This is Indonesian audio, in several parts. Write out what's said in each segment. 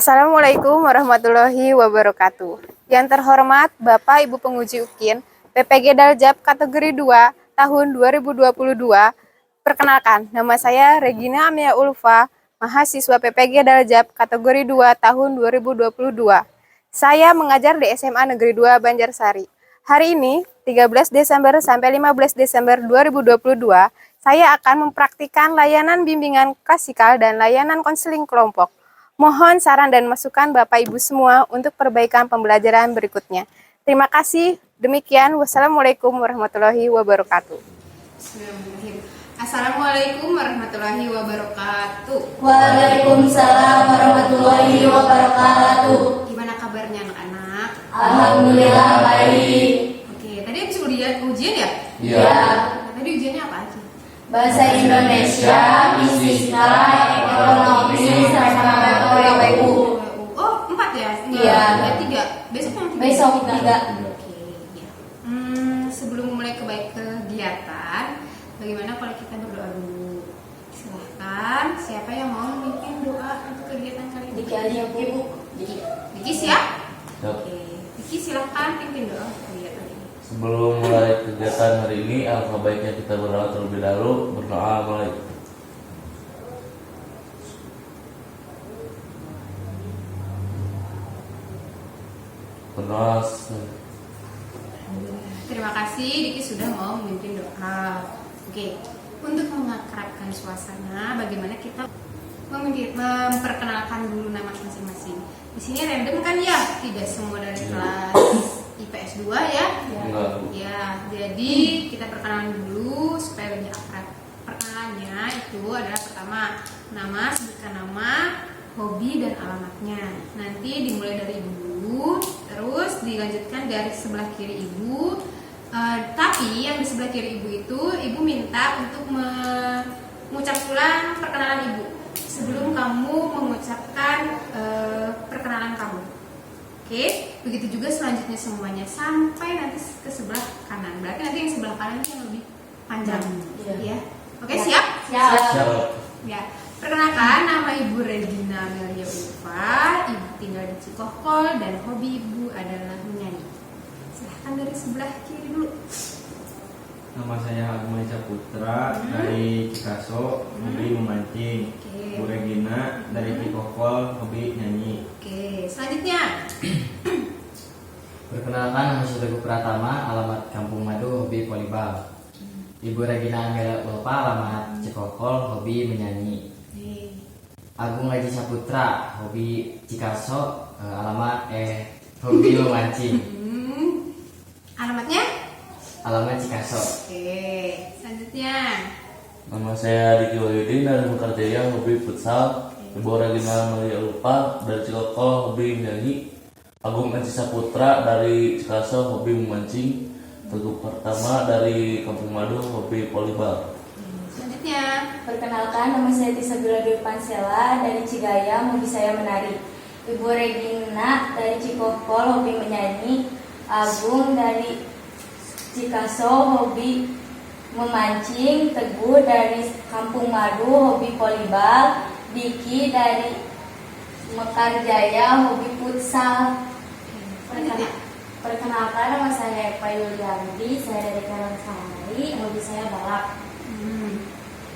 Assalamualaikum warahmatullahi wabarakatuh. Yang terhormat Bapak Ibu Penguji UKIN, PPG Daljab kategori 2 tahun 2022. Perkenalkan, nama saya Regina Amia Ulfa, mahasiswa PPG Daljab kategori 2 tahun 2022. Saya mengajar di SMA Negeri 2 Banjarsari. Hari ini, 13 Desember sampai 15 Desember 2022, saya akan mempraktikkan layanan bimbingan klasikal dan layanan konseling kelompok. Mohon saran dan masukan Bapak Ibu semua untuk perbaikan pembelajaran berikutnya. Terima kasih. Demikian, wassalamualaikum warahmatullahi wabarakatuh. Assalamualaikum warahmatullahi wabarakatuh. Waalaikumsalam warahmatullahi wabarakatuh. Gimana kabarnya anak-anak? Alhamdulillah baik. Oke, tadi habis ujian ya? Iya. Tadi ujiannya apa aja? Bahasa Indonesia, fisika, ekonomi, sama PPU. Oh, 4 ya? Iya. Ya, 3. Besok yang 3. Besok 3. Oke, ya. Sebelum mulai ke kegiatan, bagaimana kalau kita berdoa dulu? Silahkan, siapa yang mau memimpin doa untuk kegiatan kali ini? Diki aja Bu. Diki siap? Oke, Diki silahkan pimpin doa untuk kegiatan ini. Sebelum mulai kegiatan hari ini, alangkah baiknya kita berdoa terlebih dahulu. Berdoa mulai. Berdoa. Terima kasih Diki sudah mau memimpin doa. Oke, untuk mengakrabkan suasana, bagaimana kita memperkenalkan dulu nama masing-masing. Di sini random kan ya, tidak semua dari kelas IPS 2 ya. Enggak. Ya, jadi kita perkenalan dulu supaya lebih akrab. Perkenalannya itu adalah pertama nama, sebutkan nama, hobi dan alamatnya. Nanti dimulai dari ibu dulu, terus dilanjutkan garis sebelah kiri ibu. Tapi yang di sebelah kiri ibu itu, ibu minta untuk mengucap ulang perkenalan ibu sebelum kamu mengucapkan perkenalan kamu. Oke, begitu juga selanjutnya semuanya sampai nanti ke sebelah kanan. Berarti nanti yang sebelah kanan itu yang lebih panjang, ya. Oke, siap? Siap. Ya. Perkenalkan, nama Ibu Regina Amelia Ulfa, Ibu tinggal di Cikohol dan hobi Ibu adalah menyanyi. Silahkan dari sebelah kiri dulu. Nama saya Agung Maisa Putra dari Cikaso, hobi memancing. Oke. Bu Regina dari Cikohol, hobi nyanyi. Oke, selanjutnya. Perkenalkan, nama saya Teguh Pratama, alamat Kampung Madu, hobi volleyball. Ibu Regina Amelia Ulfa, alamat Cikohol, hobi menyanyi. Agung Haji Saputra, hobi Cikaso, alamat hobi memancing. Alamatnya? Alamat Cikaso. Oke, selanjutnya. Nama saya Diki Wahyudin dari Mekarjaya, hobi futsal. Ibu Regina Amelia Ulfa dari Cikohol, hobi menyanyi. Agung Haji Saputra dari Cikaso, hobi memancing. Teguh Pertama dari Kampung Madu, hobi volleyball. Selanjutnya. Perkenalkan, nama saya Tisa Dwi Pansela dari Cigayam, hobi saya menari. Ibu Regina dari Cikohol, hobi menyanyi. Agung dari Cikaso, hobi memancing. Teguh dari Kampung Madu, hobi volleyball. Diki dari Mekarjaya, hobi futsal. Perkenalkan, nama saya Eva Yulianti, saya dari Karangsari, hobi saya balap.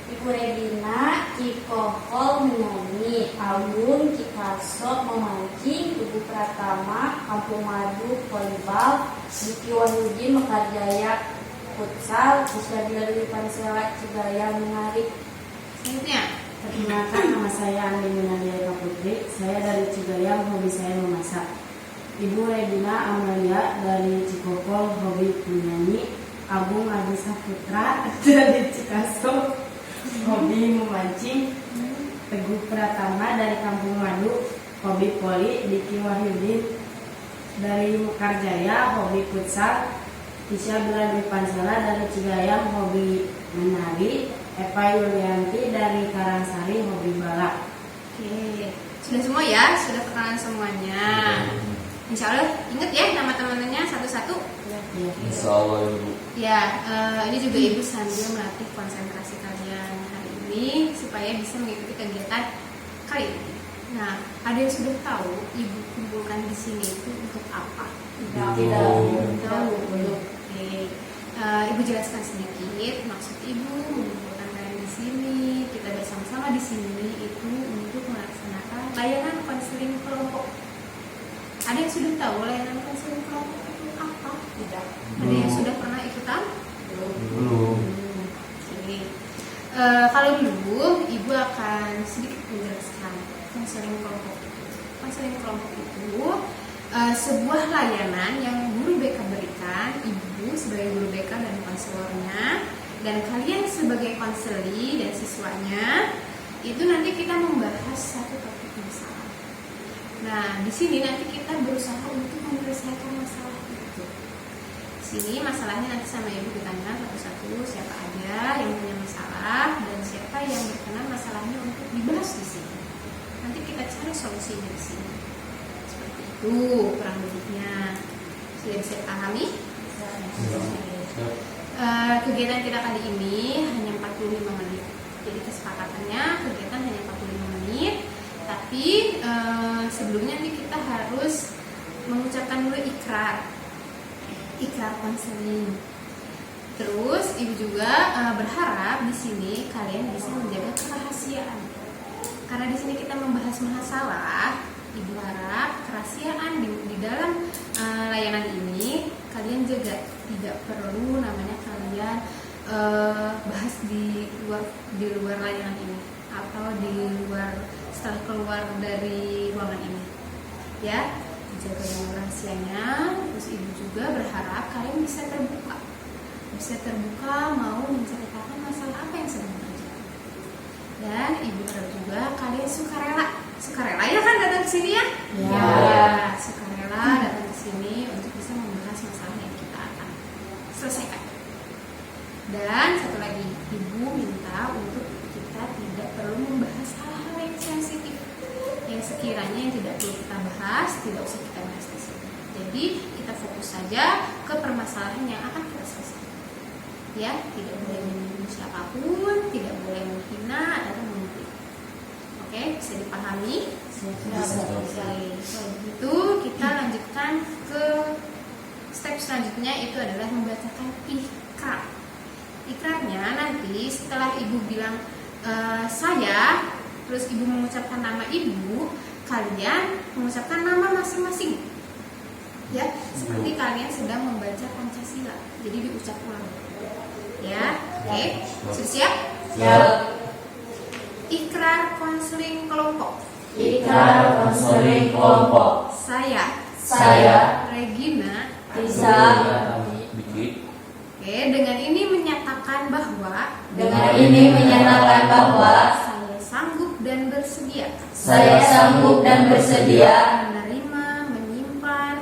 Ibu Regina Cikohol menyanyi, Agung Cikaso memancing, Ibu Pratama Kampung Madu volleyball, Diki Wahyudin Mekarjaya futsal, Siswa Dwi Pansela Cigayam menari. Selanjutnya. Perkenalkan, nama saya Andi Minadia Putri, saya dari Cigayam, hobi saya memasak. Ibu Regina Amelia dari Cikohol, hobi menyanyi. Agung Haji Saputra dari Cikaso, hobi memancing. Teguh Pratama dari Kampung Madu, hobi voli. Diki Wahyudin dari Mekarjaya, hobi futsal. Tisha Dwi Pansela dari Cigayam, hobi menari. Eva Yulianti dari Karangsari, hobi balap. Oke, sudah semua ya? Sudah perkenalan semuanya. Insya Allah ingat ya nama teman-temannya satu-satu. Insya Allah Ibu. Ya, ini juga Ibu sambil melatih konsentrasi kalian hari ini supaya bisa mengikuti kegiatan kali ini. Nah, ada yang sudah tahu ibu kumpulkan di sini itu untuk apa? Tidak. Tahu. Oke. Ibu jelaskan sedikit maksud ibu mengumpulkan kalian di sini, kita bersama-sama di sini itu untuk melaksanakan layanan konseling kelompok. Ada yang sudah tahu layanan konseling kelompok itu apa? Tidak. Ada yang sudah pernah ikutan? Belum. Oke. Kalau dulu ibu akan sedikit menjelaskan konseling kelompok itu. Konseling kelompok itu sebuah layanan yang guru BK berikan, ibu sebagai guru BK dan konselornya, dan kalian sebagai konseli dan siswanya, itu nanti kita membahas satu topik masalah. Nah, di sini nanti kita berusaha untuk menyelesaikan masalah itu. Di sini masalahnya nanti sama ibu ditanya satu-satu siapa aja yang punya masalah dan siapa yang berkenan masalahnya untuk dibahas di sini. Nanti kita cari solusinya di sini. Seperti itu kurang lebihnya. Sudah bisa pahami? Kegiatan kita kali ini hanya 45 menit. Jadi kesepakatannya kegiatan hanya 45 menit. Tapi sebelumnya nih kita harus mengucapkan dulu ikrar konseling. Terus ibu juga berharap di sini kalian bisa menjaga kerahasiaan. Karena di sini kita membahas masalah, ibu harap kerahasiaan di dalam layanan ini kalian jaga. Tidak perlu namanya kalian bahas di luar layanan ini atau di luar setelah keluar dari ruangan ini. Ya, jaga yang rahasianya. Terus ibu juga berharap kalian bisa terbuka mau menceritakan masalah apa yang sedang terjadi. Dan ibu harap juga kalian sukarela ya kan datang ke sini ya? Ya, sukarela datang ke sini untuk bisa membahas masalah yang kita akan selesaikan. Dan satu lagi, ibu minta untuk kita tidak perlu membahas hal-hal yang sensitif, yang sekiranya yang tidak perlu kita bahas, tidak usah kita bahas di sini. Jadi kita fokus saja ke permasalahan yang akan kita selesaikan. Ya, tidak boleh menyinggung siapapun, tidak boleh menghina atau memfitnah. Oke, bisa dipahami? Oke, kalau begitu kita lanjutkan ke step selanjutnya, itu adalah membacakan ikrar. Ikrarnya nanti setelah ibu bilang saya, terus ibu mengucapkan nama ibu, kalian mengucapkan nama masing-masing. Ya, seperti kalian sedang membaca Pancasila. Jadi diucap ulang. Ya, oke. Sudah siap? Siap. Ikrar konseling kelompok. Ikrar konseling kelompok. Saya Regina Bisa Diki. Oke, dengan ini menyatakan bahwa saya sanggup dan bersedia saya sanggup dan bersedia menerima, menyimpan,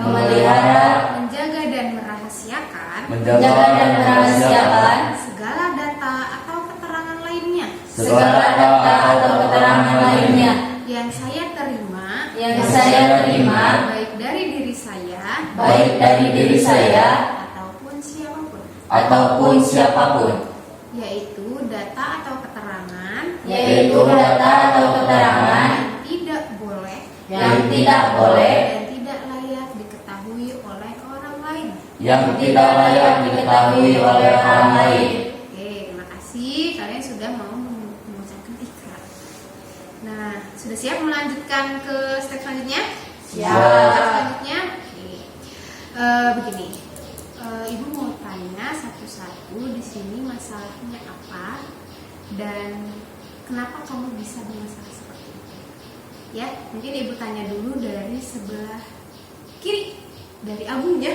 memelihara, menjaga dan merahasiakan menjaga dan merahasiakan segala data atau keterangan lainnya segala data atau keterangan lainnya yang saya terima baik dari diri saya ataupun siapapun, yaitu data atau keterangan yang tidak boleh dan tidak layak diketahui oleh orang lain. Oke, terima kasih kalian sudah mau mengucapkan ikrar. Nah, sudah siap melanjutkan ke step selanjutnya? Siap. Step selanjutnya, oke. Begini, ibu mau tanya satu-satu di sini masalahnya apa dan kenapa kamu bisa bermasalah seperti itu? Ya, mungkin ibu tanya dulu dari sebelah kiri, dari Agung ya.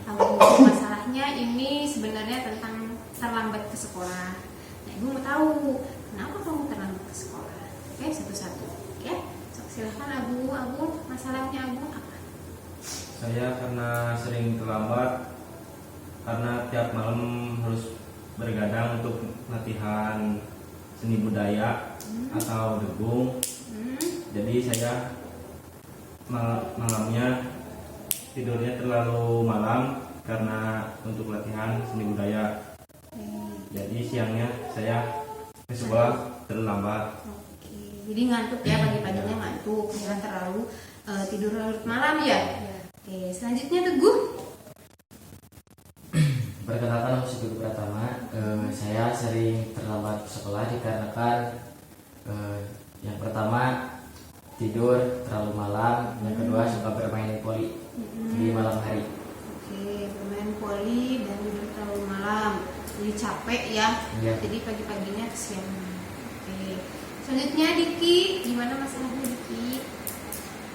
Agung, masalahnya ini sebenarnya tentang terlambat ke sekolah. Nah, ibu mau tahu kenapa kamu terlambat ke sekolah? Oke, satu-satu. Ya, silahkan Agung. Masalahnya Agung apa? Saya karena sering terlambat karena tiap malam harus bergadang untuk latihan seni budaya atau degung. Jadi saya malamnya tidurnya terlalu malam karena untuk latihan seni budaya. Jadi siangnya saya di sebelah terlambat. Oke, jadi ngantuk ya, pagi-paginya ngantuk, jangan terlalu tidur larut malam ya. Oke, selanjutnya Teguh. Perkenalkan, nama saya Teguh Pratama. Saya sering terlambat ke sekolah dikarenakan yang pertama tidur terlalu malam, yang kedua suka bermain voli di malam hari. Oke, bermain voli dan tidur terlalu malam, jadi capek ya. Iya. Jadi pagi-paginya kesiangan. Oke, selanjutnya Diki, gimana masalahnya Diki?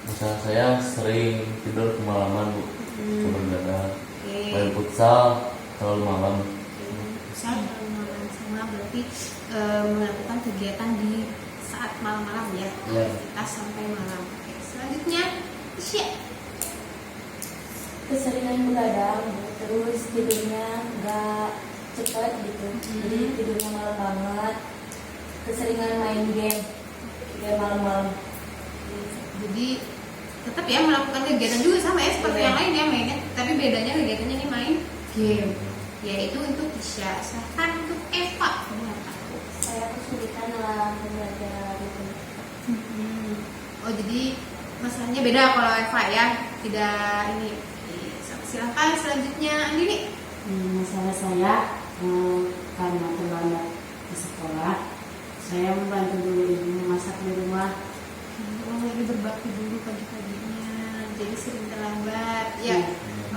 Masalah saya sering tidur kemalaman Bu, begadang, Oke. main futsal terlalu malam. Misal terlalu malam sama berarti melakukan kegiatan di saat malam-malam ya. Iya. Kita sampai malam. Oke, selanjutnya Isya. Keseringan begadang, terus tidurnya nggak cepet gitu, jadi tidurnya malam banget. Keseringan main game malam-malam. Jadi tetap ya melakukan kegiatan juga sama ya seperti yang lain ya mainnya, tapi bedanya kegiatannya ini main game, yaitu untuk Isya. Silahkan untuk Eva. Saya kesulitan dalam belajar itu. Oh, jadi masalahnya beda kalau Eva ya, tidak ini. Silahkan selanjutnya Andini. Masalah saya karena terlambat di sekolah, saya membantu dulu ibu memasak di rumah. Oh, lagi berbakti dulu pagi-paginya, jadi sering terlambat ya.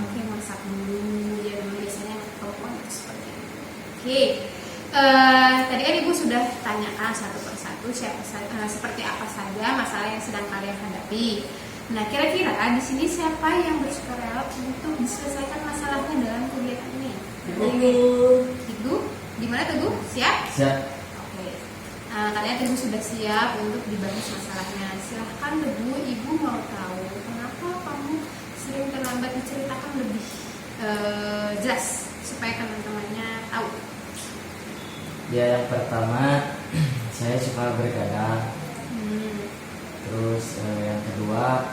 Oke, masak dulu ya, memang biasanya perempuan itu seperti itu. Oke, tadi kan ibu sudah tanyakan satu persatu seperti apa saja masalah yang sedang kalian hadapi. Nah, kira-kira di sini siapa yang bersukarela untuk diselesaikan masalahnya dalam kegiatan ini? Teguh, gimana Teguh? Siap? Siap. Oke. Kalian Teguh sudah siap untuk dibahas masalahnya. Silahkan Teguh, ibu mau tahu kenapa kamu sering terlambat, diceritakan lebih jelas supaya teman-temannya tahu. Ya, yang pertama saya suka bergadang. Terus yang kedua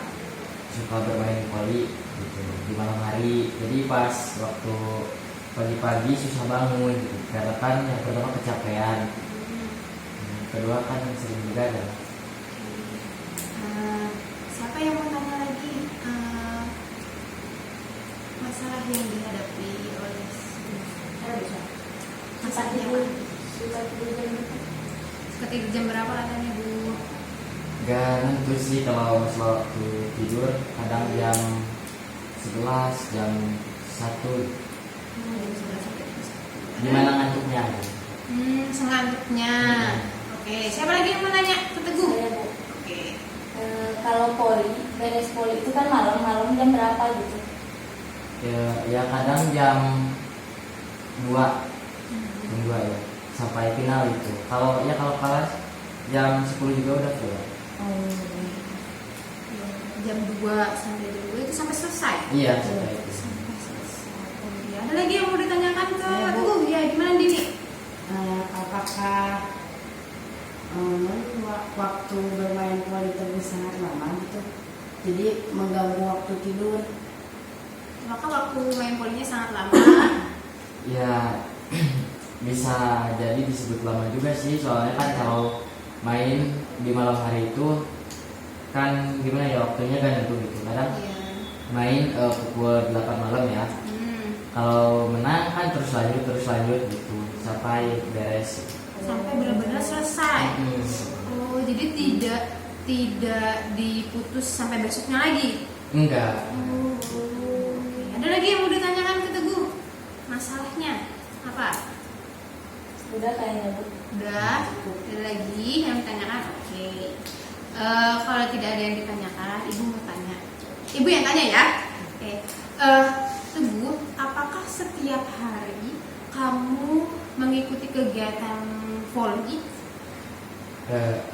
suka bermain voli gitu di malam hari. Jadi pas waktu pagi-pagi susah bangun gitu. Karena kan yang pertama kecapean. Yang kedua kan sering begadang. Siapa yang mau tanya lagi masalah yang dihadapi oleh masalahnya seperti jam berapa katanya Bu? Gak nentu sih kalau masalah waktu tidur, kadang jam 11, jam 1. Gimana ngantuknya? Sengantuknya. Oke, siapa lagi yang mau nanya ke Teguh? Saya, Bu. Oke. Kalau beres poli itu kan malam jam berapa gitu? Ya kadang jam 2 ya sampai final itu. Kalau kelas jam 10 juga udah keluar. Jam 2 sampai jam 2 itu sampai selesai? Iya, sampai itu. Sampai selesai. Oh, iya. Ada lagi yang mau ditanyakan ke Teguh? Ya, gimana Dini? Apakah waktu bermain voli itu sangat lama gitu, jadi mengganggu waktu tidur? Maka waktu main volinya sangat lama. Ya bisa jadi disebut lama juga sih, soalnya kan kalau main di malam hari itu kan gimana ya, waktunya kan nentu gitu. Kadang Iya. main pukul 8 malam ya. Kalau menang kan terus lanjut gitu sampai beres. Sampai benar-benar selesai. Oh, jadi tidak diputus sampai besoknya lagi. Enggak. Oke. Ada lagi yang mau ditanyakan ke Teguh? Masalahnya apa? Udah kayaknya Bu. Udah. Ada lagi yang ditanyakan? Oke. Kalau tidak ada yang ditanyakan, ibu mau tanya. Ibu yang tanya ya. Oke. Teguh, apakah setiap hari kamu mengikuti kegiatan voli?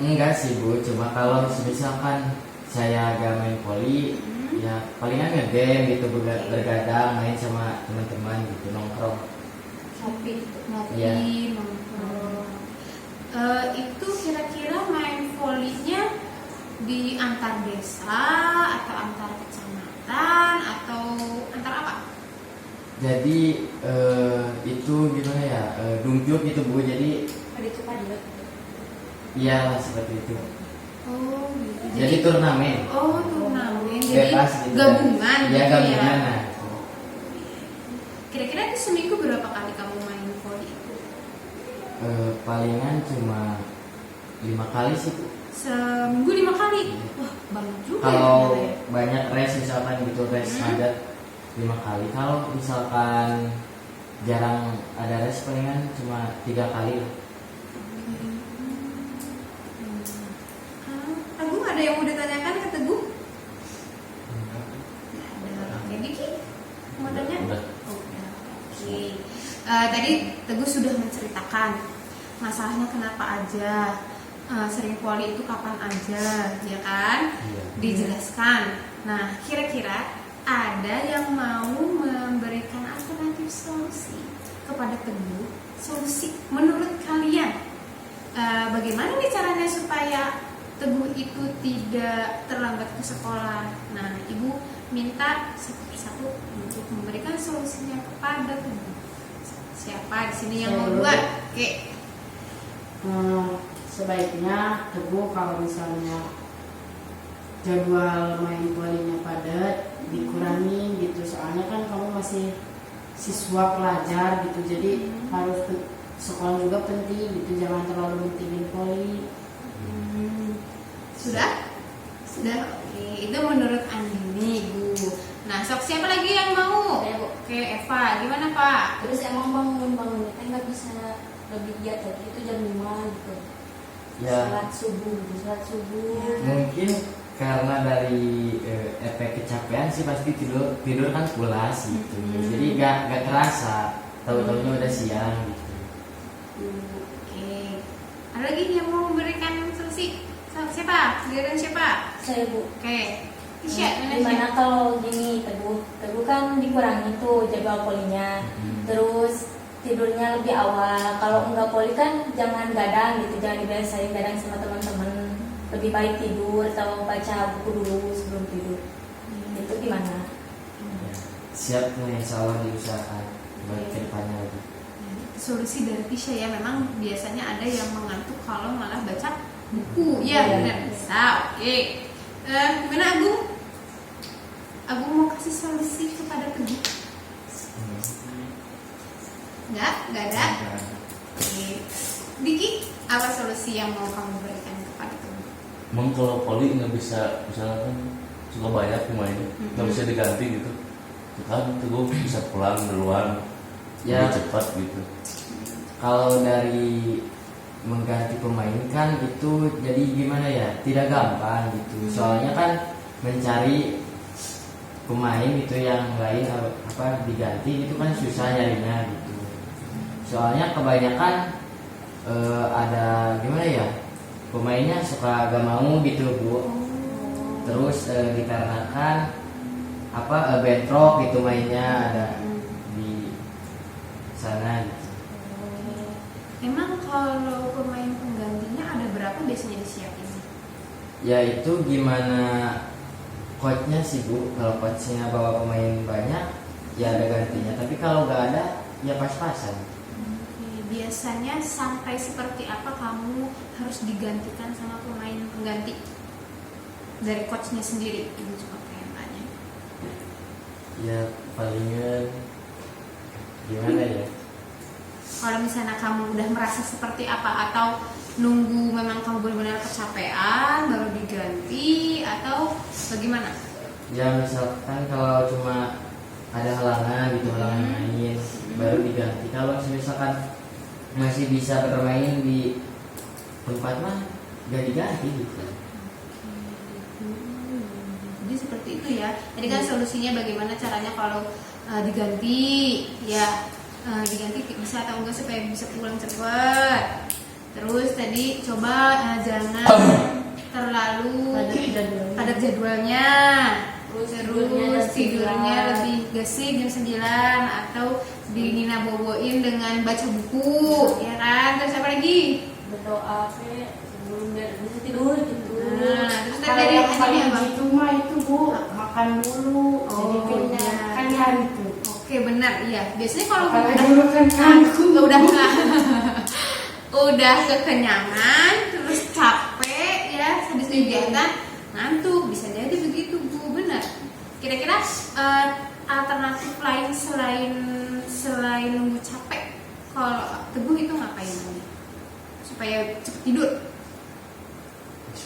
Enggak sih Bu, cuma kalau misalkan saya agak main voli, ya palingan ngegame gitu, bergadang, main sama teman-teman gitu, nongkrong. Ngopi, Iya. nongkrong. Itu kira-kira main volinya di antar desa atau antar kecamatan atau antar apa? Jadi itu gimana ya, dungjuk gitu Bu, jadi Padi. Iya seperti itu. Oh gitu. Jadi turnamen. Oh turnamen. Jadi Bebas gitu. gabungan Iya gitu gabungan. ya. Nah. Kira-kira itu seminggu berapa kali kamu main voli itu? Palingan cuma 5 kali sih Bu. Seminggu 5 kali. Wah banyak juga Kalau ya. banyak race misalkan gitu race padat 5 kali. Kalau misalkan jarang ada race palingan cuma 3 kali lah. Teguh ada yang mau ditanyakan ke Teguh? Nggak ada. Oke, Diki mau tanya? Udah. Udah. Oke. Tadi Teguh sudah menceritakan masalahnya kenapa aja, sering voli itu kapan aja, ya kan? Iya. Dijelaskan. Nah, kira-kira ada yang mau memberikan alternatif solusi kepada Teguh? Solusi menurut kalian, bagaimana nih caranya supaya Teguh itu tidak terlambat ke sekolah? Nah, Ibu minta satu persatu untuk memberikan solusinya kepada Teguh. Siapa di sini yang mau Saya buat? Oke. Sebaiknya Teguh kalau misalnya jadwal main volinya padat dikurangi gitu, soalnya kan kamu masih siswa pelajar gitu, jadi harus sekolah juga penting gitu, jangan terlalu mentingin voli. Sudah? Sudah. Oke, itu menurut Andini, Bu. Nah, sok siapa lagi yang mau? Saya, Bu. Oke, Eva, gimana Pak? Terus emang bangunnya kan nggak bisa lebih giat lagi, itu jam 5 gitu. Ya Sholat subuh. mungkin karena dari efek kecapean sih pasti tidur kan pulas gitu. Jadi gak terasa. Tahu-tahunya udah siang gitu. Oke. Ada lagi yang mau memberikan solusi? Siapa? Giliran siapa? Saya, Bu. Oke. Tisha, mana Gimana kalau gini, Teguh kan dikurangi tuh jadwal polinya. Terus tidurnya lebih awal. Kalau enggak poli kan jangan gadang gitu, jangan dibiasain gadang sama teman-teman. Lebih baik tidur atau baca buku dulu sebelum tidur. Itu gimana? Siap nih, insya Allah diusahakan buat kedepannya lagi. Solusi dari Tisha ya, memang biasanya ada yang mengantuk kalau malah baca buku. Ya, Iya. benar bisa. Oke. Gimana Agung? Agung mau kasih solusi kepada Teguh? Enggak ada. Oke. Diki, apa solusi yang mau kamu berikan kepada Teguh? Emang kalau poli nggak bisa, misalnya kan suka banyak pemainnya, nggak bisa diganti gitu. Itu kan Teguh bisa pulang duluan, Ya. lebih cepat gitu. Kalau dari mengganti pemain kan itu jadi gimana ya, tidak gampang gitu. Soalnya kan mencari pemain itu yang lain apa diganti itu kan susah nyarinya gitu. Soalnya kebanyakan ada gimana ya, pemainnya suka gak mau gitu Bu. Terus dikarenakan bentrok gitu mainnya ada di sana gitu. Emang kalau pemain penggantinya ada berapa biasanya disiapin? Ya itu gimana coachnya sih Bu. Kalau coachnya bawa pemain banyak ya ada gantinya, tapi kalau nggak ada ya pas-pasan. Biasanya sampai seperti apa kamu harus digantikan sama pemain pengganti dari coachnya sendiri? Ibu coba pengen tanya. Ya palingan gimana ya, Kalau misalnya kamu udah merasa seperti apa, atau nunggu memang kamu benar-benar kecapean baru diganti, atau bagaimana? ya misalkan kalau cuma ada halangan gitu, halangan main baru diganti. Kalau misalkan masih bisa bermain di tempat mah gak diganti gitu. Jadi seperti itu ya. Jadi kan solusinya bagaimana caranya kalau diganti ya, diganti bisa atau enggak supaya bisa pulang cepat. Terus tadi coba jangan terlalu padat jadwalnya. Terus tidurnya lebih gesik jam 9, atau dinina boboin dengan baca buku, ya kan? Terus apa lagi? Berdoa sebelum bisa tidur gitu. Nah, terus Kalau dari yang ini paling apa? gitu mah itu Bu, makan mulu jadi Oh, kenyang iya. kalian itu. Oke benar, iya. Biasanya kalau Apalagi dulu kan aku udah kekenyangan, terus kegiatan ngantuk, bisa jadi begitu Bu, benar. Kira-kira alternatif lain selain nunggu capek, kalau Teguh itu ngapain lagi supaya cepet tidur?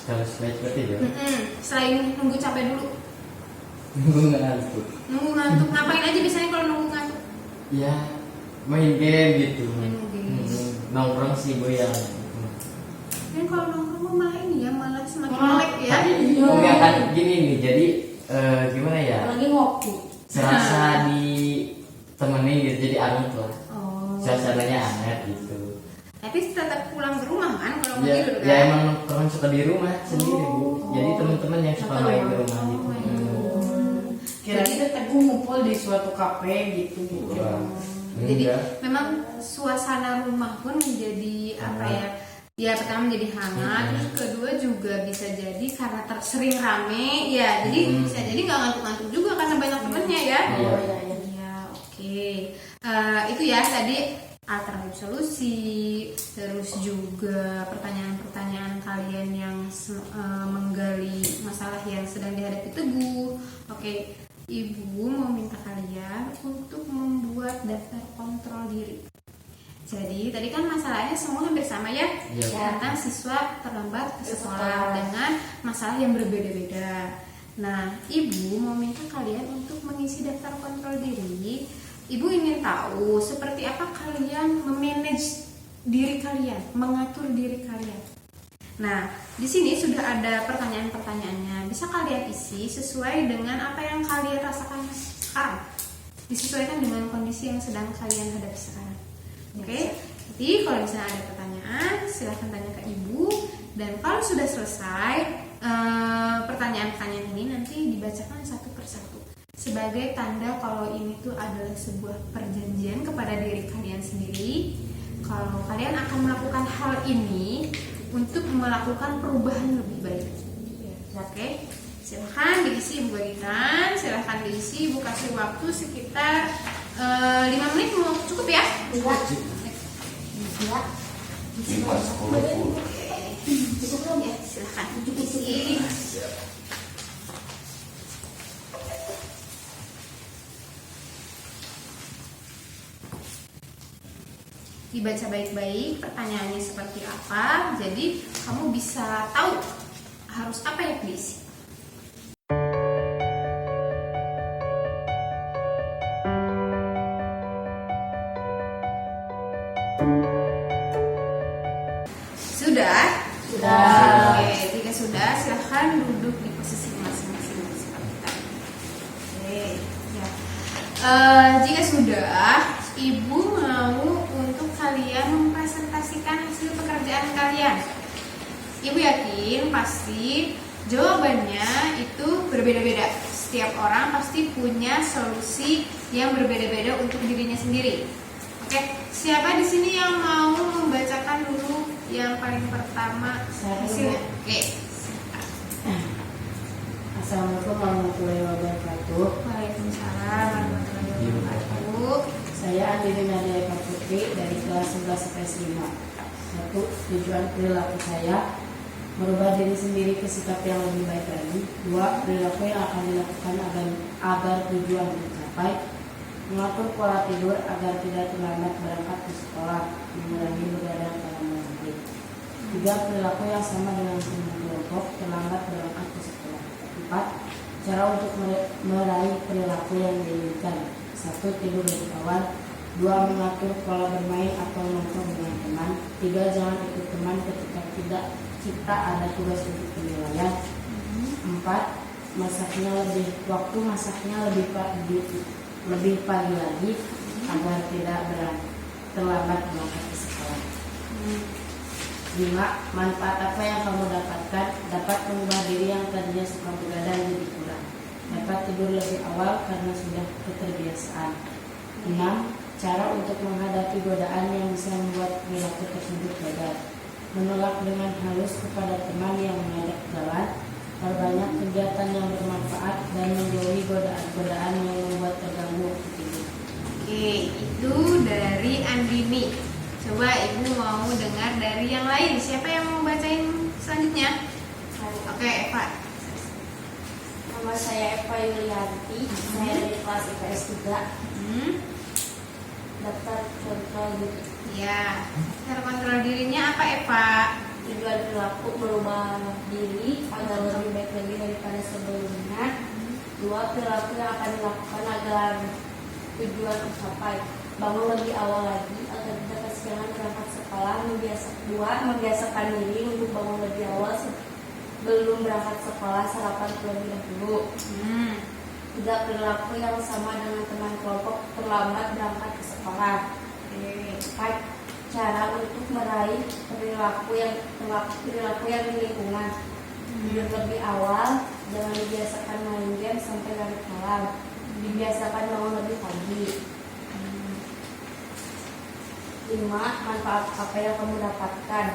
Kalau supaya tidur. Selain nunggu capek dulu, Ngantuk. nunggu ngantuk ngapain aja biasanya kalau nunggu ngantuk? Ya main game gitu. Main game. Nongkrong sih Bu yang. Dan kalau nongkrong malah ini ya, malah semakin melek ya. Enggak kan gini nih, jadi gimana ya? Lagi ngopi. Serasa ditemenin gitu, jadi anget lah. Oh. Suasananya anget gitu. Tapi tetap pulang ke rumah kan kalau mau Ya, tidur kan? ya emang nongkrong suka di rumah sendiri Bu. Jadi teman-teman yang suka main di rumah gitu. Kira-kira Teguh ngumpul di suatu kafe gitu. Wah, Jadi enggak. memang suasana rumah pun menjadi apa ya? Ya pertama menjadi hangat, terus kedua juga bisa jadi karena sering rame, ya jadi bisa jadi nggak ngantuk-ngantuk juga karena banyak temennya ya. Iya. Ya oke. Itu ya tadi alternatif solusi, terus juga pertanyaan-pertanyaan kalian yang menggali masalah yang sedang dihadapi Teguh. Oke, Ibu mau minta kalian untuk membuat daftar kontrol diri. Jadi tadi kan masalahnya semua hampir sama ya, Iya. tentang siswa terlambat ke sekolah dengan masalah yang berbeda-beda. Nah, Ibu mau minta kalian untuk mengisi daftar kontrol diri. Ibu ingin tahu seperti apa kalian memanage diri kalian, mengatur diri kalian. Nah, di sini sudah ada pertanyaan-pertanyaannya. Bisa kalian isi sesuai dengan apa yang kalian rasakan sekarang. Disesuaikan dengan kondisi yang sedang kalian hadapi sekarang. Oke, jadi kalau misalnya ada pertanyaan, silahkan tanya ke Ibu. Dan kalau sudah selesai pertanyaan-pertanyaan ini nanti dibacakan satu persatu sebagai tanda kalau ini tuh adalah sebuah perjanjian kepada diri kalian sendiri. Kalau kalian akan melakukan hal ini untuk melakukan perubahan lebih baik. Oke, silahkan diisi Ibu bagikan, silahkan diisi Ibu kasih waktu sekitar 5 menit mau cukup ya? Iya. Iya. 5-10. Ya, silahkan diisi. Dibaca baik-baik pertanyaannya seperti apa, jadi kamu bisa tahu harus apa yang diisi. Sudah? Sudah. Oke, jika sudah silahkan duduk di posisi masing-masing seperti tadi. Oke, ya. Jika sudah, Ibu mau untuk kalian mempresentasikan hasil pekerjaan kalian. Ibu yakin pasti jawabannya itu berbeda-beda. Setiap orang pasti punya solusi yang berbeda-beda untuk dirinya sendiri. Oke, siapa di sini yang mau membacakan dulu yang paling pertama hasilnya? Oke. Assalamualaikum warahmatullahi wabarakatuh. Waalaikumsalam warahmatullahi wabarakatuh. Saya Andini Nadia Eka Putri dari kelas 11 IPS 5. 1. Tujuan perilaku saya merubah diri sendiri ke sikap yang lebih baik lagi. 2. Perilaku yang akan dilakukan agar tujuan tercapai. Mengatur pola tidur agar tidak terlambat berangkat ke sekolah, mengurangi begadang pada malam hari. 3. Perilaku yang sama dengan semua kelompok, terlambat berangkat ke sekolah. 4. Cara untuk meraih perilaku yang diinginkan. 1. Tidur lebih awal. 2. Mengatur pola bermain atau nongkrong dengan teman. 3. Jangan ikut teman ketika kita ada tugas untuk penilaian. 4. Waktu masaknya lebih pagi lagi agar tidak terlambat berangkat ke sekolah. 5. Manfaat apa yang kamu dapatkan? Dapat mengubah diri yang tadinya suka begadang jadi kurang. Dapat tidur lebih awal karena sudah keterbiasaan. 6. Cara untuk menghadapi godaan yang bisa membuat perilaku tersebut gagal. Menolak dengan halus kepada teman yang mengajak jalan. Perbanyak kegiatan yang bermanfaat dan menjauhi godaan-godaan yang membuat terganggu waktu tidur. Oke, itu dari Andini. Coba Ibu mau dengar dari yang lain. Siapa yang mau bacain selanjutnya? Oke, Eva. Nama saya Eva Yulianti. Saya dari kelas IPS 3. Daftar kontrol diri. Ya. Cara kontrol dirinya apa, Eva? Tujuan perilaku merubah diri agar lebih baik lagi daripada sebelumnya. 2. Perilaku yang akan dilakukan agar tujuan tercapai. Bangun lebih awal lagi agar tidak kesiangan berangkat sekolah. 2. Membiasakan diri untuk bangun lebih awal sebelum berangkat sekolah, sarapan terlebih dahulu. 3. Perilaku yang sama dengan teman kelompok, terlambat berangkat ke sekolah. 4. Cara untuk meraih perilaku yang di lingkungan. Tidur lebih awal, jangan dibiasakan main game sampai larut malam. Dibiasakan bangun lebih pagi. 5. Manfaat apa yang kamu dapatkan.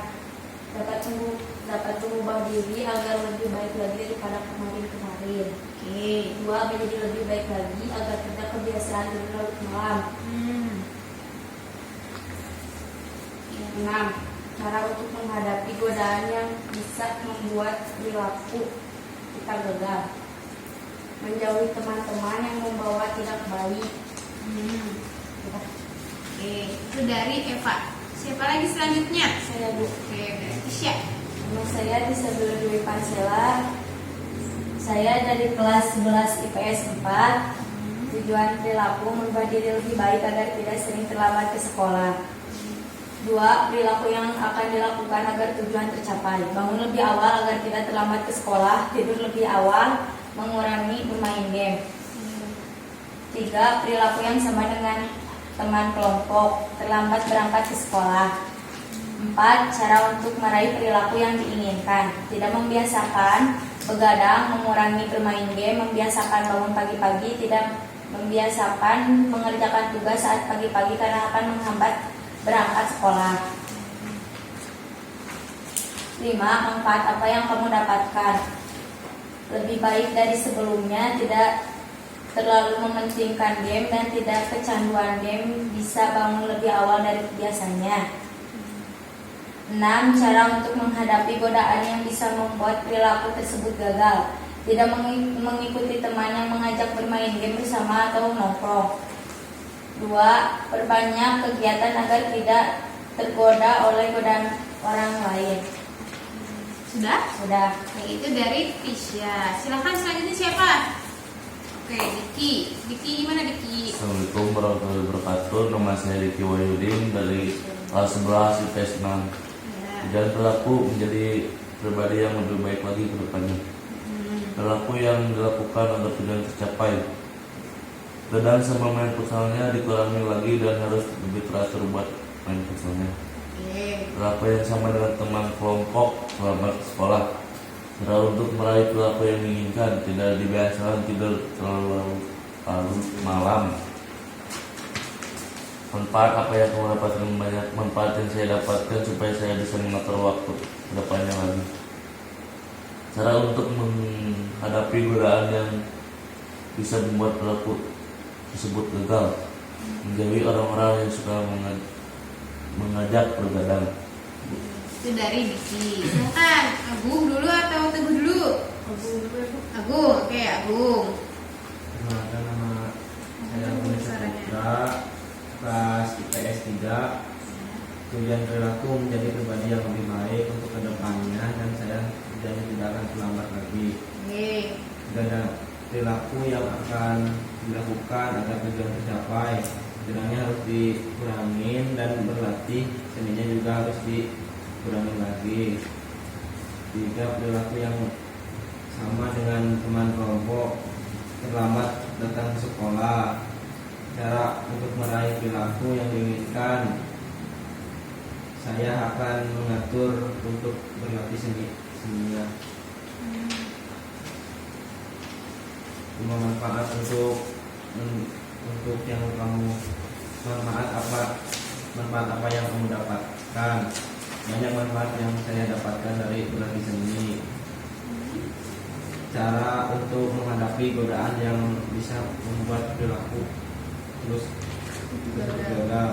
Dapat mengubah diri agar lebih baik lagi daripada kemarin. 2. Menjadi lebih baik lagi agar tidak kebiasaan tidur larut malam. 6. Cara untuk menghadapi godaan yang bisa membuat perilaku kita gagal. Menjauhi teman-teman yang membawa tidak baik. Oke, itu dari Eva. Siapa lagi selanjutnya? Saya Bu. Oke, dari Tisha. Nama saya Disabel Dwi Pansela. Saya dari kelas 11 IPS 4. Tujuan perilaku merubah diri lebih baik agar tidak sering terlambat ke sekolah. 2. Perilaku yang akan dilakukan agar tujuan tercapai. Bangun lebih awal agar tidak terlambat ke sekolah. Tidur lebih awal, mengurangi bermain game. 3. Perilaku yang sama dengan teman kelompok, terlambat berangkat ke sekolah. 4. Cara untuk meraih perilaku yang diinginkan. Tidak membiasakan begadang, mengurangi bermain game, membiasakan bangun pagi-pagi, tidak membiasakan mengerjakan tugas saat pagi-pagi karena akan menghambat berangkat sekolah. 5. Manfaat apa yang kamu dapatkan. Lebih baik dari sebelumnya, tidak terlalu mementingkan game dan tidak kecanduan game, bisa bangun lebih awal dari biasanya. 6. Cara untuk menghadapi godaan yang bisa membuat perilaku tersebut gagal. Tidak mengikuti teman yang mengajak bermain game bersama atau nongkrong. 2. Perbanyak kegiatan agar tidak tergoda oleh godaan orang lain. Sudah? Sudah. Oke, itu dari Tisha. Silahkan selanjutnya siapa? Oke, Diki. Diki gimana, Diki? Assalamualaikum warahmatullahi wabarakatuh. Nama saya Diki Wahyudin dari kelas 11 IPS 6. Tujuan perilaku menjadi pribadi yang lebih baik lagi ke depannya. Perilaku yang dilakukan agar tujuan tercapai. Godaan sama main futsalnya dikurangi lagi dan harus lebih teratur buat main futsalnya. Perilaku yang sama dengan teman kelompok selama sekolah. Cara untuk meraih perilaku yang diinginkan. Tidak dibiasakan tidur terlalu larut malam. Manfaat apa yang kamu dapatkan. Banyak manfaat yang saya dapatkan supaya saya bisa mengatur waktu ke depannya lagi. Cara untuk menghadapi godaan yang bisa membuat perilaku tersebut gagal. Menjauhi orang-orang yang suka mengajak bergadang. Itu dari Diki. Silakan, Agung dulu atau Teguh dulu? Agung, oke Agung. Perkenalkan, nama saya Agung Saputra, kelas IPS 3. Tujuan perilaku menjadi pribadi yang lebih baik untuk kedepannya dan saya janji tidak akan terlambat lagi. Dan ada perilaku yang akan dilakukan agar tujuan tercapai. Setidaknya harus dikurangin dan berlatih, seninya juga harus dikurangi lagi. 3. Perilaku yang sama dengan teman kelompok, terlambat datang ke sekolah. Cara untuk meraih perilaku yang diinginkan, saya akan mengatur untuk berlatih seninya. 5. Manfaat untuk yang kamu manfaat apa yang kamu dapatkan. Banyak manfaat yang saya dapatkan dari berlatih seni. Cara untuk menghadapi godaan yang bisa membuat perilaku terus gagal,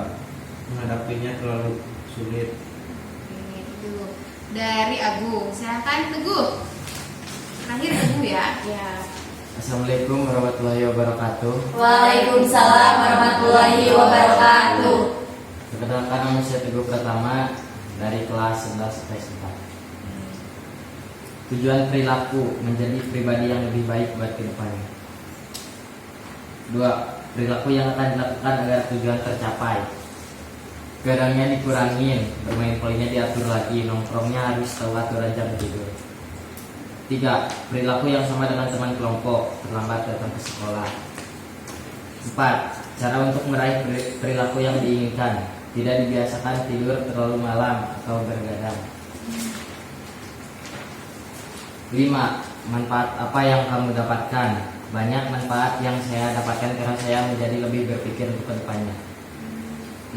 menghadapinya terlalu sulit. Itu dari Agung. Silakan Teguh. terakhir Teguh ya. Ya. Assalamualaikum warahmatullahi wabarakatuh. Waalaikumsalam warahmatullahi wabarakatuh. Perkenalkan, nama saya Teguh Pratama dari kelas 11 IPS 4. Tujuan perilaku menjadi pribadi yang lebih baik buat kedepannya. 2. Perilaku yang akan dilakukan agar tujuan tercapai. Gadangnya dikurangin, bermain poinnya diatur lagi, nongkrongnya harus tahu aturan jam tidur. 3. Perilaku yang sama dengan teman kelompok, terlambat datang ke sekolah. 4. Cara untuk meraih perilaku yang diinginkan, tidak dibiasakan tidur terlalu malam atau bergadang. 5. Manfaat apa yang kamu dapatkan? Banyak manfaat yang saya dapatkan karena saya menjadi lebih berpikir untuk kedepannya.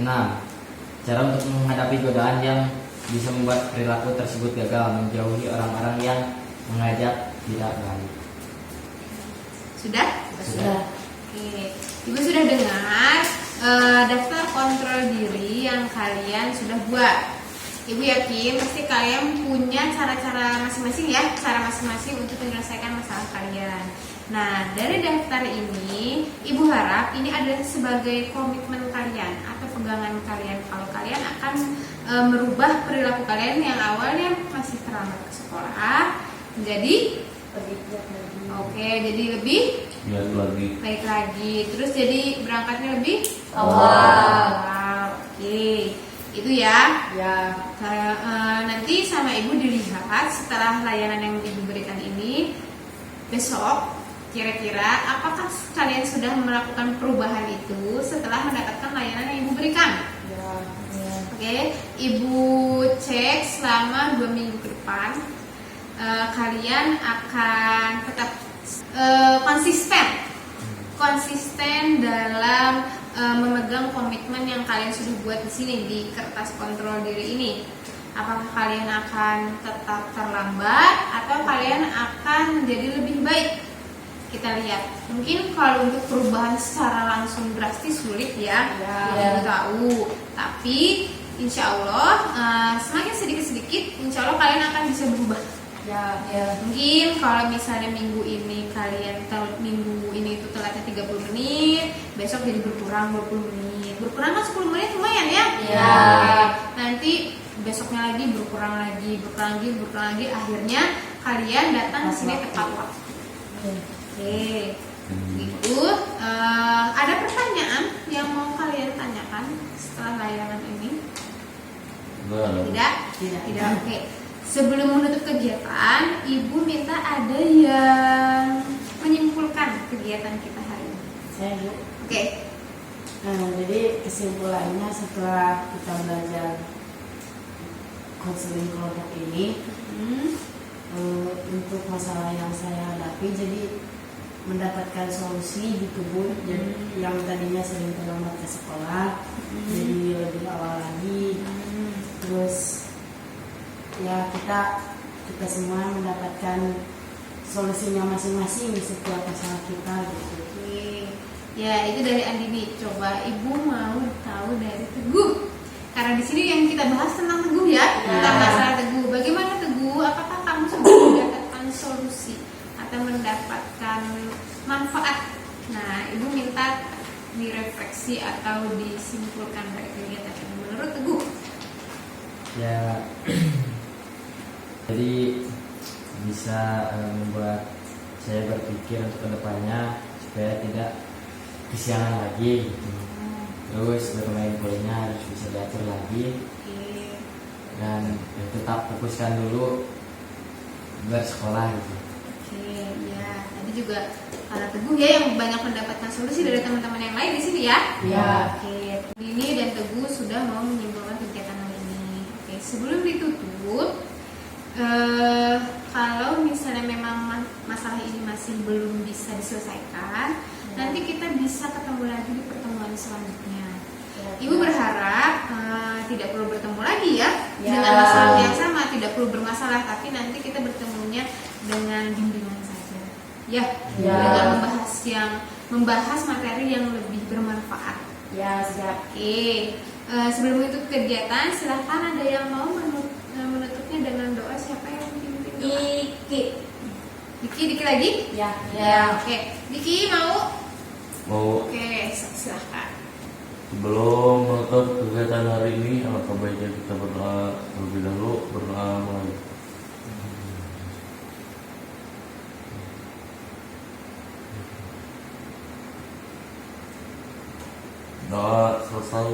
6. Cara untuk menghadapi godaan yang bisa membuat perilaku tersebut gagal, menjauhi orang-orang yang mengajak tidak baik. Sudah? Sudah. Oke, Ibu sudah dengar daftar kontrol diri yang kalian sudah buat. Ibu yakin pasti kalian punya cara-cara masing-masing ya, cara masing-masing untuk menyelesaikan masalah kalian. Nah, dari daftar ini, Ibu harap ini adalah sebagai komitmen kalian atau pegangan kalian kalau kalian akan merubah perilaku kalian yang awalnya masih terlambat ke sekolah menjadi jadi lebih Biar lagi. baik lagi, terus jadi berangkatnya lebih awal. Oke, itu ya. Ya. Nanti sama Ibu dilihat setelah layanan yang Ibu berikan ini besok, kira-kira apakah kalian sudah melakukan perubahan itu setelah mendapatkan layanan yang Ibu berikan. Ya. Oke, Ibu cek selama 2 minggu ke depan kalian akan tetap konsisten dalam memegang komitmen yang kalian sudah buat di sini di kertas kontrol diri ini. Apakah kalian akan tetap terlambat atau kalian akan menjadi lebih baik? Kita lihat. Mungkin kalau untuk perubahan secara langsung drastis sulit ya, Ibu tahu. Tapi insya Allah semakin sedikit-sedikit, insya Allah kalian akan bisa berubah. Ya. Mungkin kalau misalnya minggu ini itu telatnya 30 menit, besok jadi berkurang 20 menit. Berkurang kan 10 menit lumayan ya. Ya. Nanti besoknya lagi berkurang lagi, akhirnya kalian datang ke sini tepat waktu. Oke. Gitu. Ada pertanyaan yang mau kalian tanyakan setelah layanan ini? Enggak. Tidak. Oke. Sebelum menutup kegiatan, Ibu minta ada yang menyimpulkan kegiatan kita hari ini. Saya Bu. Oke. Jadi kesimpulannya setelah kita belajar konseling kelompok ini, untuk masalah yang saya hadapi, jadi mendapatkan solusi di kebun yang tadinya sering terlambat ke sekolah, jadi lebih awal lagi. Terus ya kita semua mendapatkan solusinya masing-masing di setiap masalah kita gitu. Oke. Ya, itu dari Andini. Coba Ibu mau tahu dari Teguh. Karena di sini yang kita bahas tentang Teguh ya, tentang masalah Teguh. Bagaimana Teguh? Apakah kamu sudah mendapatkan solusi atau mendapatkan manfaat? Nah, Ibu minta direfleksi atau disimpulkan dari kegiatan ini menurut Teguh. Ya, jadi bisa membuat saya berpikir untuk kedepannya supaya tidak kesiangan lagi gitu. Terus bermain poinnya harus bisa diatur lagi. Oke. Dan tetap fokuskan dulu bersekolah gitu. Oke, ya. Tadi juga para Teguh ya yang banyak mendapatkan solusi dari teman-teman yang lain di sini ya. Ya. Oke. Ini dan Teguh sudah mau menyimpulkan kegiatan hari ini. Oke, sebelum ditutup, kalau misalnya memang masalah ini masih belum bisa diselesaikan, nanti kita bisa ketemu lagi di pertemuan selanjutnya. Ibu berharap tidak perlu bertemu lagi ya dengan masalah yang sama, tidak perlu bermasalah, tapi nanti kita bertemunya dengan bimbingan saja, ya. Dengan membahas materi yang lebih bermanfaat. Ya, siap. Oke, sebelum itu kegiatan, silahkan ada yang mau menutupnya dengan doa. Siapa yang pimpin doa? Iki. Diki lagi? Ya. Ya, oke. Diki mau? Mau Oke, silahkan. sebelum menutup kegiatan hari ini, alangkah baiknya kita berdoa terlebih dahulu. Berdoa mulai. Doa selesai.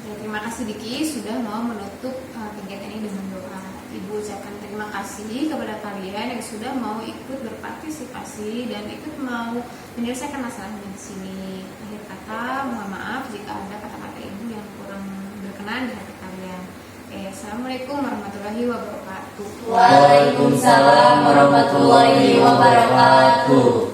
Ya, terima kasih Diki sudah mau menutup kegiatan ini dengan doa. Ibu ucapkan terima kasih kepada kalian yang sudah mau ikut berpartisipasi dan ikut mau menyelesaikan masalahnya di sini. Akhir kata, mohon maaf jika ada kata-kata ibu yang kurang berkenan di hati kalian. Assalamualaikum warahmatullahi wabarakatuh. Waalaikumsalam warahmatullahi wabarakatuh.